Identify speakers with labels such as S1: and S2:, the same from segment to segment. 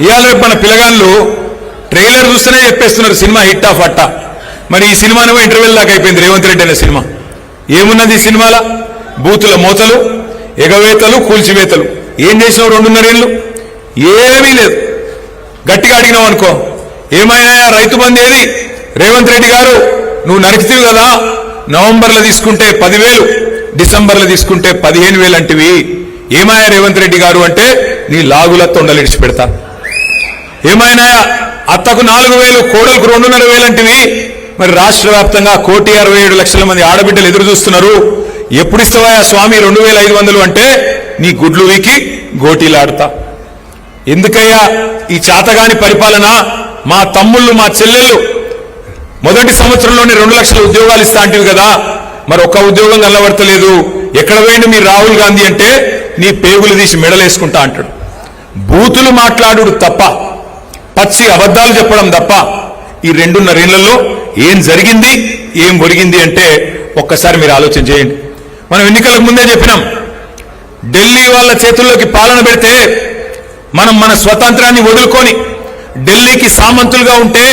S1: ఇవాళ మన పిల్లగాళ్ళు ట్రైలర్ చూస్తేనే చెప్పేస్తున్నారు సినిమా హిట్ ఆఫ్ అట్టా. మరి ఈ సినిమానేమో ఇంటర్వెల్ దాకా అయిపోయింది. రేవంత్ రెడ్డి అనే సినిమా ఏమున్నది? ఈ సినిమాల బూతుల మోతలు, ఎగవేతలు, కూల్చివేతలు. ఏం చేసినావు 2.5 ఏళ్ళు? ఏమీ లేదు. గట్టిగా అడిగినావు అనుకో, ఏమైనా రైతు బంధు ఏది? రేవంత్ రెడ్డి గారు నువ్వు నరికితివి కదా, నవంబర్లో తీసుకుంటే 10,000, డిసెంబర్లో తీసుకుంటే 15,000 అంటివి. ఏమాయా రేవంత్ రెడ్డి గారు అంటే నీ లాగుల తొండలు ఇడిచి పెడతా. ఏమైనా అత్తకు 4,000, కోడలకు 2,500 అంటివి. మరి రాష్ట్ర వ్యాప్తంగా 1,67,00,000 మంది ఆడబిడ్డలు ఎదురు చూస్తున్నారు. ఎప్పుడు ఇస్తావా స్వామి 2,500 అంటే నీ గుడ్లు వీకి గోటీలాడతా. ఎందుకయ్యా ఈ చాతగాని పరిపాలన? మా తమ్ముళ్ళు, మా చెల్లెళ్ళు మొదటి సంవత్సరంలోనే 2 లక్షల ఉద్యోగాలు ఇస్తా అంటివి కదా, మరి ఒక్క ఉద్యోగం కనబడతలేదు. ఎక్కడ పోయిండు మీ రాహుల్ గాంధీ అంటే నీ పేగులు తీసి మెడలేసుకుంటా అంటాడు. బూతులు మాట్లాడు తప్ప, పచ్చి అబద్ధాలు చెప్పడం తప్ప ఈ 2.5 ఏళ్లలో ఏం జరిగింది, ఏం ఒరిగింది అంటే ఒక్కసారి మీరు ఆలోచన చేయండి. మనం ఎన్నికలకు ముందే చెప్పినాం, ఢిల్లీ వాళ్ళ చేతుల్లోకి పాలన పెడితే మనం మన స్వతంత్రాన్ని వదులుకొని ఢిల్లీకి సామంతులుగా ఉంటే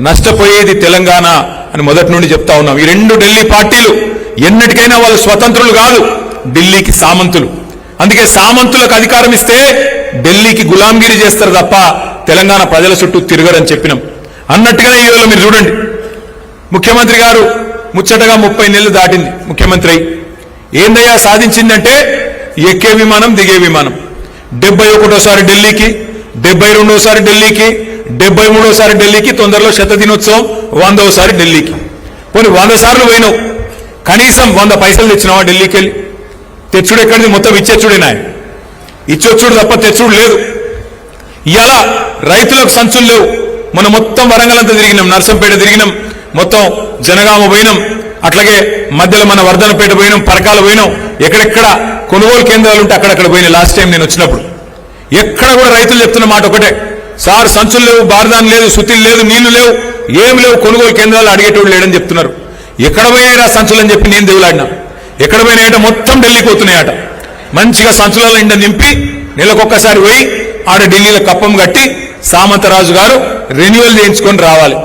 S1: నష్టపోయేది తెలంగాణ అని మొదటి నుండి చెప్తా ఉన్నాం. ఈ 2 ఢిల్లీ పార్టీలు ఎన్నటికైనా వాళ్ళు స్వతంత్రులు కాదు, ఢిల్లీకి సామంతులు. అందుకే సామంతులకు అధికారం ఇస్తే ఢిల్లీకి గులాంగిరి చేస్తారు తప్ప తెలంగాణ ప్రజల చుట్టూ తిరగరని చెప్పినాం. అన్నట్టుగానే ఈరోజు మీరు చూడండి, ముఖ్యమంత్రి గారు ముచ్చటగా 30 నెలలు దాటింది ముఖ్యమంత్రి అయి. ఏందయ్యా సాధించిందంటే ఎక్కే విమానం, దిగే విమానం. 71సారి ఢిల్లీకి, 72సారి ఢిల్లీకి, 73సారి ఢిల్లీకి, తొందరలో శత దినోత్సవం 100వసారి ఢిల్లీకి. పోనీ 100 సార్లు పోయినావు, కనీసం 100 పైసలు తెచ్చినావా ఢిల్లీకి వెళ్ళి? తెచ్చుడు ఎక్కడిది? మొత్తం ఇచ్చేచ్చుడేనా? ఇచ్చొచ్చుడు తప్ప తెచ్చుడు లేదు. ఇవాళ రైతులకు సంచులు లేవు. మనం మొత్తం వరంగల్ అంతా తిరిగినాం, నర్సంపేట తిరిగినాం, మొత్తం జనగామ పోయినాం, అట్లాగే మధ్యలో మన వర్ధనపేట పోయినాం, పరకాల పోయినాం. ఎక్కడెక్కడ కొనుగోలు కేంద్రాలు ఉంటే అక్కడక్కడ పోయినాయి. లాస్ట్ టైం నేను వచ్చినప్పుడు ఎక్కడ కూడా రైతులు చెప్తున్న మాట ఒకటే, సార్ సంచులు లేవు, బారదాన్ లేదు, సుత్తిలు లేదు, నీళ్లు లేవు, ఏం లేవు, కొనుగోలు కేంద్రాలు అడిగేటోడు లేడని చెప్తున్నారు. ఎక్కడ పోయినా సంచులు అని చెప్పి నేను దేవులాడినా. ఎక్కడ పోయినాయట? మొత్తం ఢిల్లీకి పోతున్నాయట. మంచిగా సంచులలో నిండా నింపి నెలకొక్కసారి పోయి ఆడ ఢిల్లీలో కప్పం కట్టి సామంతరాజు గారు రెన్యువల్ చేయించుకొని రావాలి.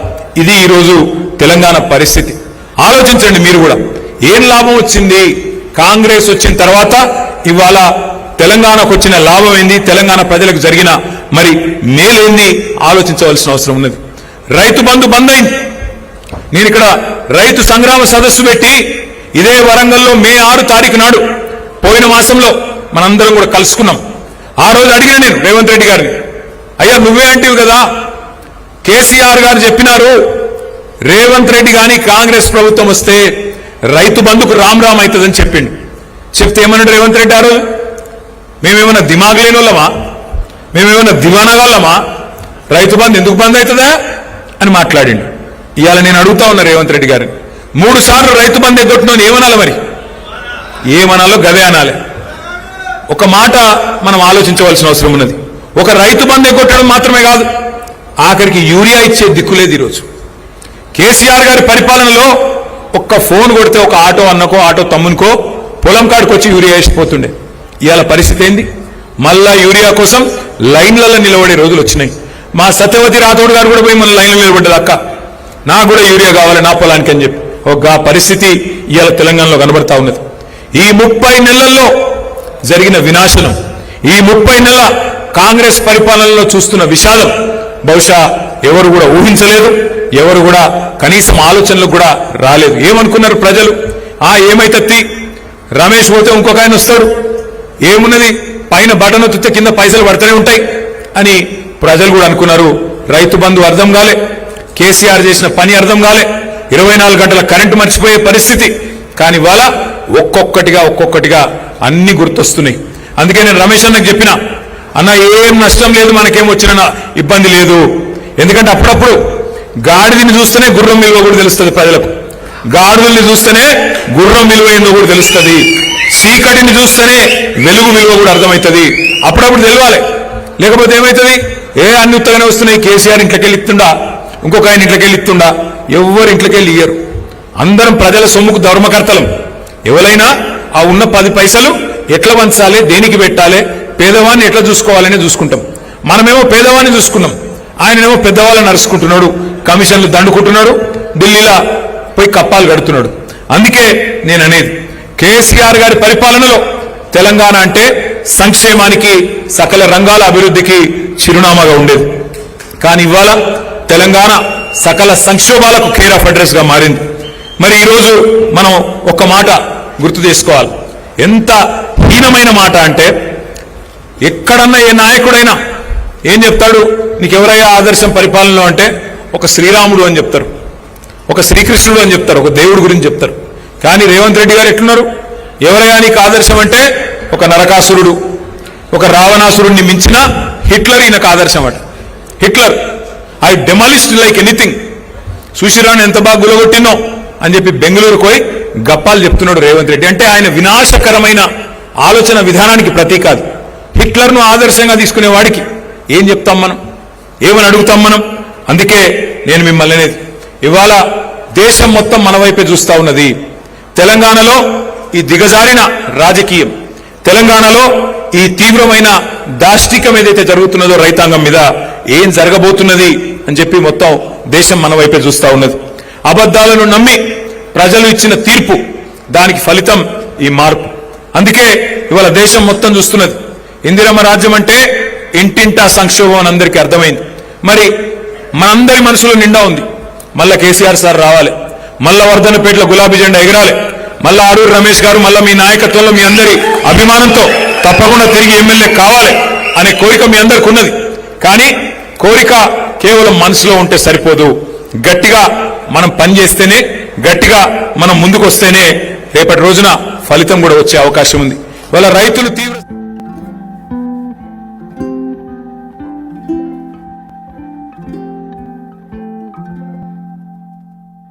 S1: ఇది ఈరోజు తెలంగాణ పరిస్థితి. ఆలోచించండి మీరు కూడా, ఏం లాభం వచ్చింది కాంగ్రెస్ వచ్చిన తర్వాత? ఇవాళ తెలంగాణకు వచ్చిన లాభం ఏంది, తెలంగాణ ప్రజలకు జరిగిన మరి మేలేంది ఆలోచించవలసిన అవసరం ఉన్నది. రైతు బంధు బంద్ అయింది. నేను ఇక్కడ రైతు సంగ్రామ సదస్సు పెట్టి ఇదే వరంగల్లో మే 6 తారీఖు నాడు పోయిన మాసంలో మనందరం కూడా కలుసుకున్నాం. ఆ రోజు అడిగిన నేను రేవంత్ రెడ్డి గారిని, అయ్యా నువ్వే అంటివి కదా, కేసీఆర్ గారు చెప్పినారు రేవంత్ రెడ్డి గాని కాంగ్రెస్ ప్రభుత్వం వస్తే రైతు బంధుకు రామ్ రామ్ అవుతుందని చెప్పిండు. చెప్తే ఏమన్నాడు రేవంత్ రెడ్డి? ఆ రోజు మేమేమన్నా దిమాగ్ లేని వాళ్ళమా, మేమేమన్నా దివానగాళ్ళమా, రైతు బంధు ఎందుకు బంద్ అవుతుందా అని మాట్లాడిండు. ఇవాళ నేను అడుగుతా ఉన్నా రేవంత్ రెడ్డి గారిని, 3 సార్లు రైతు బంధు ఎగ్గొట్టినోని ఏమనాలి? మరి ఏమనాలో గదే అనాలి. ఒక మాట మనం ఆలోచించవలసిన అవసరం ఉన్నది. ఒక రైతు బంధు ఎగ్గొట్టడం మాత్రమే కాదు, ఆఖరికి యూరియా ఇచ్చే దిక్కులేదు ఈరోజు. కేసీఆర్ గారి పరిపాలనలో ఒక్క ఫోన్ కొడితే ఒక ఆటో అన్నకో, ఆటో తమ్మునికో పొలం కాడికి వచ్చి యూరియా వేసిపోతుండే. ఇవాళ పరిస్థితి ఏంది? మళ్ళా యూరియా కోసం లైన్లలో నిలబడే రోజులు వచ్చినాయి. మా సత్యవతి రాథోడ్ గారు కూడా పోయి మన లైన్లో నిలబడ్డది, అక్క నాకు కూడా యూరియా కావాలి నా పొలానికి అని చెప్పి. ఒక పరిస్థితి ఇవాళ తెలంగాణలో కనబడతా ఉన్నది. ఈ 30 నెలల్లో జరిగిన వినాశనం, ఈ 30 నెలల కాంగ్రెస్ పరిపాలనలో చూస్తున్న విషాదం బహుశా ఎవరు కూడా ఊహించలేదు, ఎవరు కూడా కనీసం ఆలోచనలకు కూడా రాలేదు. ఏమనుకున్నారు ప్రజలు? ఏమైతే రమేష్ పోతే ఇంకొక ఆయన వస్తాడు, ఏమున్నది పైన బటన్ ఒత్తితే కింద పైసలు పడుతూనే ఉంటాయి అని ప్రజలు కూడా అనుకున్నారు. రైతు బంధు అర్థం కాలే, కేసీఆర్ చేసిన పని అర్థం కాలే, 24 గంటల కరెంటు మర్చిపోయే పరిస్థితి. కానీ ఇవాళ ఒక్కొక్కటిగా అన్ని గుర్తొస్తున్నాయి. అందుకే నేను రమేష్ అన్నకు చెప్పిన, అన్న ఏం నష్టం లేదు, మనకేం వచ్చిన ఇబ్బంది లేదు. ఎందుకంటే అప్పుడప్పుడు గాడిదని చూస్తేనే గుర్రం విలువ కూడా తెలుస్తుంది ప్రజలకు, గాడిదల్ని చూస్తేనే గుర్రం విలువ ఏందో కూడా తెలుస్తుంది, చీకటిని చూస్తేనే వెలుగు విలువ కూడా అర్థమవుతుంది. అప్పుడప్పుడు తెలియాలి, లేకపోతే ఏమవుతుంది? అన్ని ఉత్తగానే వస్తున్నాయి. కేసీఆర్ ఇంట్లోకెళ్ళి ఇస్తుండా, ఇంకొక ఆయన ఇంట్లోకెళ్ళి ఇస్తుండా, ఎవరు ఇంట్లోకెళ్ళి ఇయ్యరు. అందరం ప్రజల సొమ్ముకు ధర్మకర్తలం. ఎవరైనా ఆ ఉన్న 10 పైసలు ఎట్లా వంచాలి, దేనికి పెట్టాలి, పేదవాన్ని ఎట్లా చూసుకోవాలని చూసుకుంటాం. మనమేమో పేదవాన్ని చూసుకున్నాం, ఆయనేమో పెద్దవాళ్ళని నరుచుకుంటున్నాడు, కమిషన్లు దండుకుంటున్నాడు, ఢిల్లీలో పోయి కప్పాలు కడుతున్నాడు. అందుకే నేను అనేది, కేసీఆర్ గారి పరిపాలనలో తెలంగాణ అంటే సంక్షేమానికి, సకల రంగాల అభివృద్ధికి చిరునామాగా ఉండేది. కానీ ఇవాళ తెలంగాణ సకల సంక్షోభాలకు కేర్ ఆఫ్ అడ్రస్ గా మారింది. మరి ఈరోజు మనం ఒక్క మాట గుర్తు చేసుకోవాలి. ఎంత హీనమైన మాట అంటే, ఎక్కడన్నా ఏ నాయకుడైనా ఏం చెప్తాడు, నీకెవరయ్యా ఆదర్శం పరిపాలనలో అంటే ఒక శ్రీరాముడు అని చెప్తారు, ఒక శ్రీకృష్ణుడు అని చెప్తారు, ఒక దేవుడు గురించి చెప్తారు. కానీ రేవంత్ రెడ్డి గారు ఎట్లున్నారు, ఎవరయ్యా నీకు ఆదర్శం అంటే ఒక నరకాసురుడు, ఒక రావణాసురుడిని మించిన హిట్లర్ ఈయనకు ఆదర్శం అట. Hitler I demolished like anything, సుశీరాన్ని ఎంత బాగా గులగొట్టినో అని చెప్పి బెంగళూరు పోయి గప్పాలు చెప్తున్నాడు రేవంత్ రెడ్డి. అంటే ఆయన వినాశకరమైన ఆలోచన విధానానికి ప్రతీక అది. హిట్లర్ను ఆదర్శంగా తీసుకునే వాడికి ఏం చెప్తాం మనం, ఏమని అడుగుతాం మనం? అందుకే నేను మిమ్మల్ని అనేది, ఇవాళ దేశం మొత్తం మన వైపే చూస్తా ఉన్నది. తెలంగాణలో ఈ దిగజారిన రాజకీయం, తెలంగాణలో ఈ తీవ్రమైన దాష్టికం ఏదైతే జరుగుతున్నదో రైతాంగం మీద ఏం జరగబోతున్నది అని చెప్పి మొత్తం దేశం మన వైపే చూస్తా ఉన్నది. అబద్ధాలను నమ్మి ప్రజలు ఇచ్చిన తీర్పు, దానికి ఫలితం ఈ మార్పు. అందుకే ఇవాళ దేశం మొత్తం చూస్తున్నది. ఇందిరమ్మ రాజ్యం అంటే ఇంటింటా సంక్షోభం అని అందరికీ అర్థమైంది. మరి మనందరి మనసులో నిండా ఉంది, మళ్ళా కేసీఆర్ సార్ రావాలి, మళ్ళా వర్ధనపేటలో గులాబీ జెండా ఎగరాలి, మళ్ళా ఆరూరు రమేష్ గారు మళ్ళా మీ నాయకత్వంలో మీ అందరి అభిమానంతో తప్పకుండా తిరిగి ఎమ్మెల్యే కావాలి అనే కోరిక మీ అందరికి ఉన్నది. కానీ కోరిక కేవలం మనసులో ఉంటే సరిపోదు. గట్టిగా మనం పనిచేస్తేనే, గట్టిగా మనం ముందుకు వస్తేనే రేపటి రోజున ఫలితం కూడా వచ్చే అవకాశం ఉంది. వాళ్ళ రైతులు తీవ్ర